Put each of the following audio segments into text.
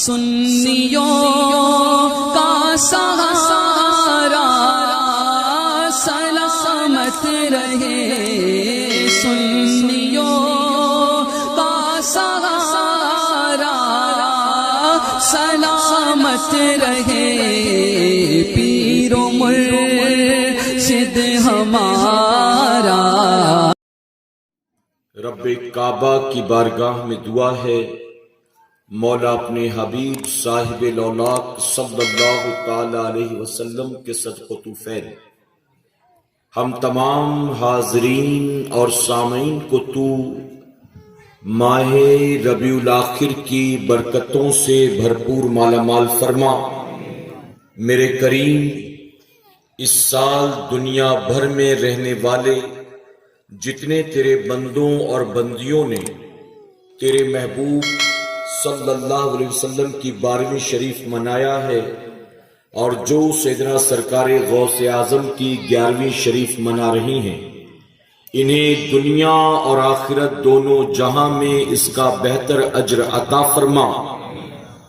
سنیوں کا سہارا سلامت رہے، سنیوں کا سہارا سلامت رہے، پیر و مرشد ہمارا۔ رب کعبہ کی بارگاہ میں دعا ہے، مولا اپنے حبیب صاحب لولاک صلی اللہ تعالی علیہ وسلم کے صدقہ طوفین ہم تمام حاضرین اور سامعین کو تو ماہ ربیع الاخر کی برکتوں سے بھرپور مالا مال فرما۔ میرے کریم، اس سال دنیا بھر میں رہنے والے جتنے تیرے بندوں اور بندیوں نے تیرے محبوب صلی اللہ علیہ وسلم کی 12ویں شریف منایا ہے، اور جو سیدنا سرکار غوث اعظم کی 11ویں شریف منا رہی ہیں، انہیں دنیا اور آخرت دونوں جہاں میں اس کا بہتر اجر عطا فرما،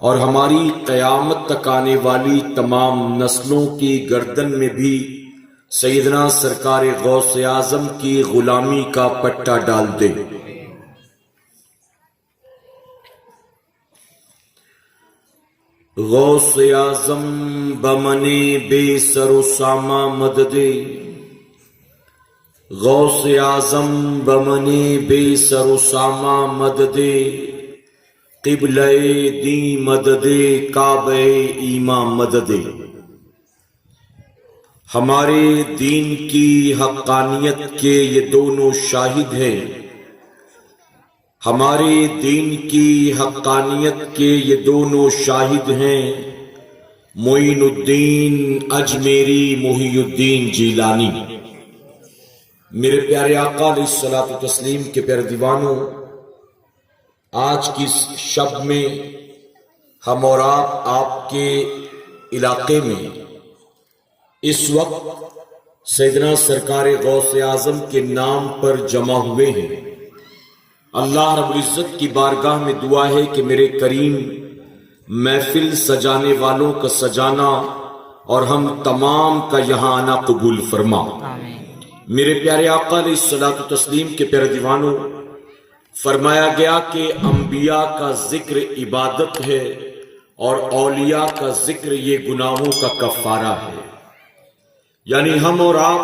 اور ہماری قیامت تک آنے والی تمام نسلوں کی گردن میں بھی سیدنا سرکار غوث اعظم کی غلامی کا پٹا ڈال دے۔ غوث اعظم بمنے بے سر و ساما مددے، غوث اعظم بمنے بے سر و ساما مددے، قبلہ دین مددے کعبہ ایمان مددے۔ ہمارے دین کی حقانیت کے یہ دونوں شاہد ہیں، ہمارے دین کی حقانیت کے یہ دونوں شاہد ہیں، معین الدین اجمیری، محی الدین جیلانی۔ میرے پیارے آقا علیہ الصلوۃ والتسلیم کے پیارے دیوانوں، آج کی شب میں ہم اور آپ کے علاقے میں اس وقت سیدنا سرکار غوث اعظم کے نام پر جمع ہوئے ہیں۔ اللہ رب العزت کی بارگاہ میں دعا ہے کہ میرے کریم، محفل سجانے والوں کا سجانا اور ہم تمام کا یہاں آنا قبول فرما۔ میرے پیارے آقا علیہ الصلوۃ والتسلیم کے پیارے دیوانوں، فرمایا گیا کہ انبیاء کا ذکر عبادت ہے اور اولیاء کا ذکر یہ گناہوں کا کفارہ ہے۔ یعنی ہم اور آپ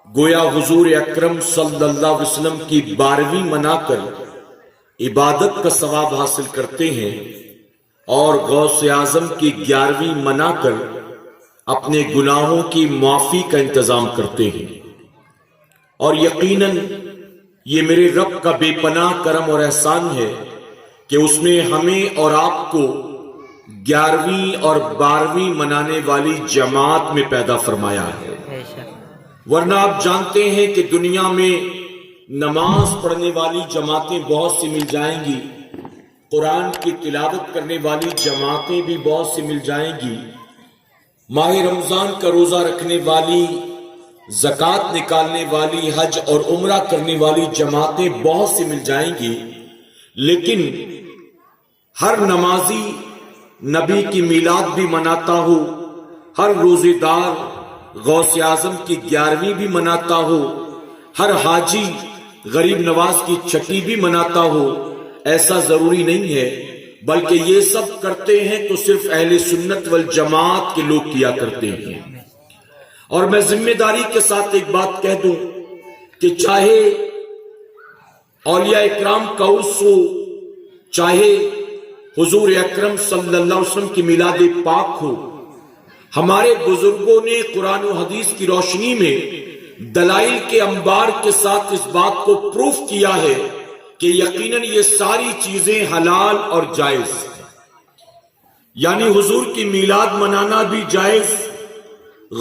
گویا حضور اکرم صلی اللہ علیہ وسلم کی 12ویں منا کر عبادت کا ثواب حاصل کرتے ہیں، اور غوث اعظم کی 11ویں منا کر اپنے گناہوں کی معافی کا انتظام کرتے ہیں۔ اور یقیناً یہ میرے رب کا بے پناہ کرم اور احسان ہے کہ اس نے ہمیں اور آپ کو 11ویں اور 12ویں منانے والی جماعت میں پیدا فرمایا ہے، ورنہ آپ جانتے ہیں کہ دنیا میں نماز پڑھنے والی جماعتیں بہت سی مل جائیں گی، قرآن کی تلاوت کرنے والی جماعتیں بھی بہت سی مل جائیں گی، ماہ رمضان کا روزہ رکھنے والی، زکوٰۃ نکالنے والی، حج اور عمرہ کرنے والی جماعتیں بہت سی مل جائیں گی، لیکن ہر نمازی نبی کی میلاد بھی مناتا ہو، ہر روزے دار غوث اعظم کی 11ویں بھی مناتا ہو، ہر حاجی غریب نواز کی چھٹی بھی مناتا ہو، ایسا ضروری نہیں ہے، بلکہ یہ سب کرتے ہیں تو صرف اہل سنت والجماعت کے لوگ کیا کرتے ہیں۔ اور میں ذمہ داری کے ساتھ ایک بات کہہ دوں کہ چاہے اولیاء اکرام کا عرس ہو، چاہے حضور اکرم صلی اللہ علیہ وسلم کی میلاد پاک ہو، ہمارے بزرگوں نے قرآن و حدیث کی روشنی میں دلائل کے انبار کے ساتھ اس بات کو پروف کیا ہے کہ یقیناً یہ ساری چیزیں حلال اور جائز ہیں۔ یعنی حضور کی میلاد منانا بھی جائز،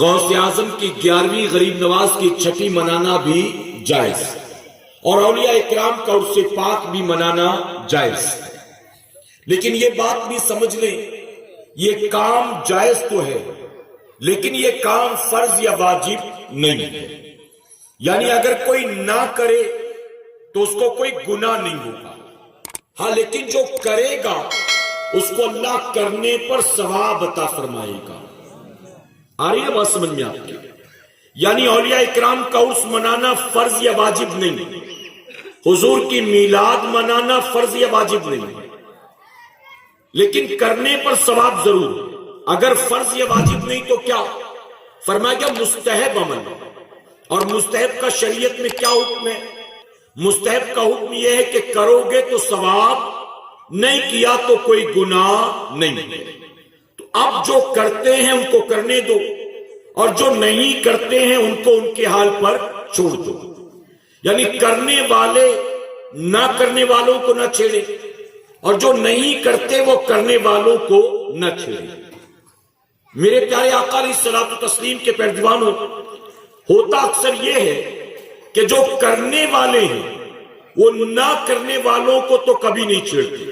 غوث اعظم کی 11ویں غریب نواز کی چھٹی منانا بھی جائز، اور اولیاء اکرام کا عرس پاک بھی منانا جائز۔ لیکن یہ بات بھی سمجھ لیں، یہ کام جائز تو ہے، لیکن یہ کام فرض یا واجب نہیں ہے۔ یعنی اگر کوئی نہ کرے تو اس کو کوئی گناہ نہیں ہوگا، ہاں لیکن جو کرے گا اس کو اللہ کرنے پر ثواب عطا فرمائے گا۔ آ رہی ہے بات سمجھ میں آپ کی؟ یعنی اولیاء اکرام کا عرس منانا فرض یا واجب نہیں، حضور کی میلاد منانا فرض یا واجب نہیں، لیکن کرنے پر ثواب ضرور۔ اگر فرض یا واجب نہیں تو کیا فرمایا گیا؟ مستحب عمل۔ اور مستحب کا شریعت میں کیا حکم ہے؟ مستحب کا حکم یہ ہے کہ کرو گے تو ثواب، نہیں کیا تو کوئی گناہ نہیں۔ تو اب جو کرتے ہیں ان کو کرنے دو، اور جو نہیں کرتے ہیں ان کو ان کے حال پر چھوڑ دو۔ یعنی کرنے والے نہ کرنے والوں کو نہ چھیڑے، اور جو نہیں کرتے وہ کرنے والوں کو نہ چھیڑے۔ میرے پیارے آقا علیہ الصلوۃ والتسلیم کے پیروانوں، ہوتا اکثر یہ ہے کہ جو کرنے والے ہیں وہ نہ کرنے والوں کو تو کبھی نہیں چھیڑتے،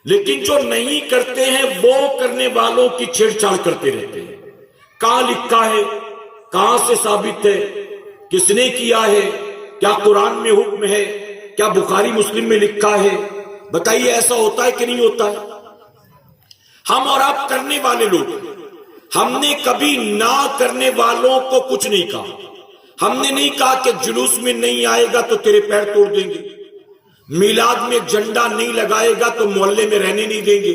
لیکن جو نہیں کرتے ہیں وہ کرنے والوں کی چھیڑ چھاڑ کرتے رہتے ہیں۔ کہاں لکھا ہے؟ کہاں سے ثابت ہے؟ کس نے کیا ہے؟ کیا قرآن میں حکم ہے؟ کیا بخاری مسلم میں لکھا ہے؟ بتائیے ایسا ہوتا ہے کہ نہیں ہوتا ہے؟ ہم اور آپ کرنے والے لوگ، ہم نے کبھی نہ کرنے والوں کو کچھ نہیں کہا۔ ہم نے نہیں کہا کہ جلوس میں نہیں آئے گا تو تیرے پیر توڑ دیں گے، میلاد میں جھنڈا نہیں لگائے گا تو محلے میں رہنے نہیں دیں گے،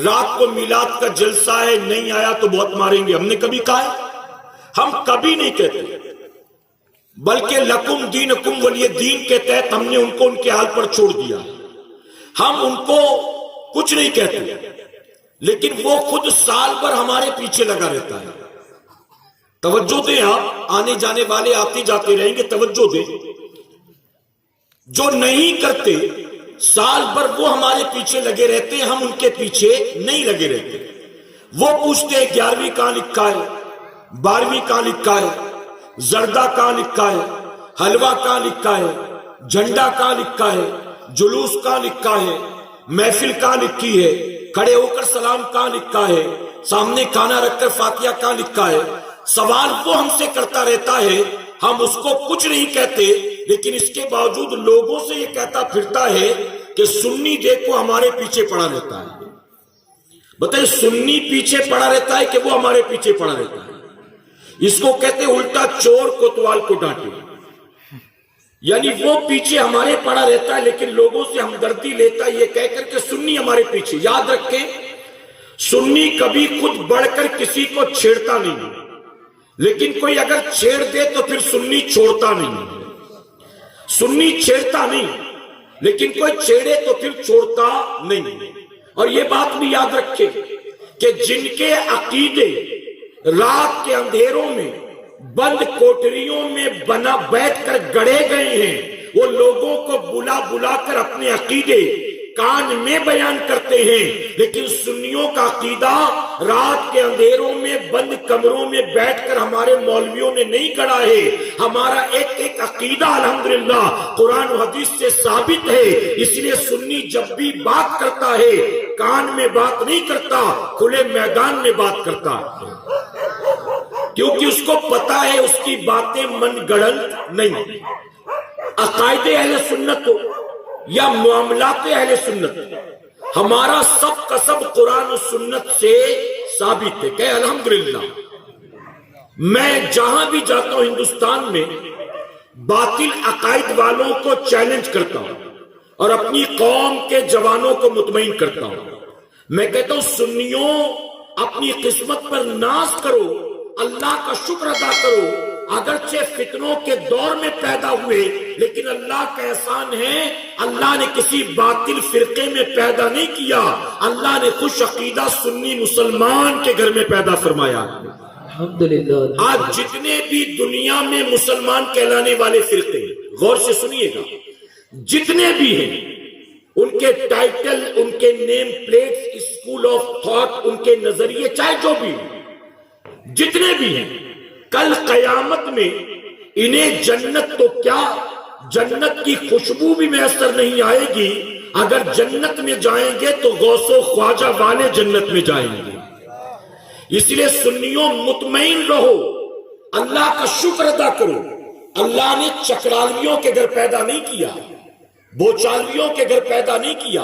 رات کو میلاد کا جلسہ ہے نہیں آیا تو بہت ماریں گے۔ ہم نے کبھی کہا ہے؟ ہم کبھی نہیں کہتے، بلکہ لکم دینکم ولی دین کے تحت ہم نے ان کو ان کے حال پر چھوڑ دیا۔ ہم ان کو کچھ نہیں کہتے، لیکن وہ خود سال بھر ہمارے پیچھے لگا رہتا ہے۔ توجہ دیں، آپ آنے جانے والے آتے جاتے رہیں گے، توجہ دیں۔ جو نہیں کرتے سال بھر وہ ہمارے پیچھے لگے رہتے ہیں، ہم ان کے پیچھے نہیں لگے رہتے۔ وہ پوچھتے ہیں 11ویں کہاں لکھا ہے، 12ویں کہاں لکھا ہے، زردہ کہاں لکھا ہے، حلوہ کہاں لکھا ہے، جھنڈا کہاں لکھا ہے، جلوس کہاں لکھا ہے، محفل کہاں لکھی ہے، کھڑے ہو کر سلام کہاں لکھا ہے، سامنے کھانا رکھ کر فاتحہ کہاں لکھا ہے۔ سوال وہ ہم سے کرتا رہتا ہے، ہم اس کو کچھ نہیں کہتے، لیکن اس کے باوجود لوگوں سے یہ کہتا پھرتا ہے کہ سنی دیکھو ہمارے پیچھے پڑا رہتا ہے۔ بتائیے، سنی پیچھے پڑا رہتا ہے کہ وہ ہمارے پیچھے پڑا رہتا ہے؟ اس کو کہتے الٹا چور کوتوال کو ڈانٹے۔ یعنی وہ پیچھے ہمارے پڑا رہتا ہے، لیکن لوگوں سے ہمدردی لیتا ہے یہ کہہ کر کہ سنی ہمارے پیچھے۔ یاد رکھیں، سنی کبھی خود بڑھ کر کسی کو چھیڑتا نہیں، لیکن کوئی اگر چھیڑ دے تو پھر سنی چھوڑتا نہیں۔ سنی چھیڑتا نہیں، لیکن کوئی چھیڑے تو پھر چھوڑتا نہیں۔ اور یہ بات بھی یاد رکھے کہ جن کے عقیدے رات کے اندھیروں میں بند کوٹریوں میں بنا بیٹھ کر گڑے گئے ہیں، وہ لوگوں کو بلا بلا کر اپنے عقیدے کان میں بیان کرتے ہیں، لیکن سنیوں کا عقیدہ رات کے اندھیروں میں بند کمروں میں بیٹھ کر ہمارے مولویوں نے نہیں گڑا ہے۔ ہمارا ایک ایک عقیدہ الحمدللہ قرآن و حدیث سے ثابت ہے۔ اس لیے سنی جب بھی بات کرتا ہے کان میں بات نہیں کرتا، کھلے میدان میں بات کرتا ہے، کیونکہ اس کو پتا ہے اس کی باتیں من گڑھنت نہیں۔ عقائد اہل سنت ہو یا معاملات اہل سنت، ہمارا سب کا سب قرآن و سنت سے ثابت ہے کہ الحمدللہ۔ میں جہاں بھی جاتا ہوں ہندوستان میں باطل عقائد والوں کو چیلنج کرتا ہوں اور اپنی قوم کے جوانوں کو مطمئن کرتا ہوں۔ میں کہتا ہوں سنیوں، اپنی قسمت پر ناز کرو، اللہ کا شکر ادا کرو، اگرچہ فتنوں کے دور میں پیدا ہوئے، لیکن اللہ کا احسان ہے اللہ نے کسی باطل فرقے میں پیدا نہیں کیا، اللہ نے خوش عقیدہ سنی مسلمان کے گھر میں پیدا فرمایا۔ الحمدللہ۔ آج جتنے بھی دنیا میں مسلمان کہلانے والے فرقے، غور سے سنیے گا، جتنے بھی ہیں، ان کے ٹائٹل، ان کے نیم پلیٹس، اسکول آف تھاٹ، ان کے نظریے، چاہے جو بھی جتنے بھی ہیں، کل قیامت میں انہیں جنت تو کیا، جنت کی خوشبو بھی میسر نہیں آئے گی۔ اگر جنت میں جائیں گے تو غوث و خواجہ والے جنت میں جائیں گے۔ اس لیے سنیوں مطمئن رہو، اللہ کا شکر ادا کرو۔ اللہ نے چکرالویوں کے گھر پیدا نہیں کیا، بوچالویوں کے گھر پیدا نہیں کیا،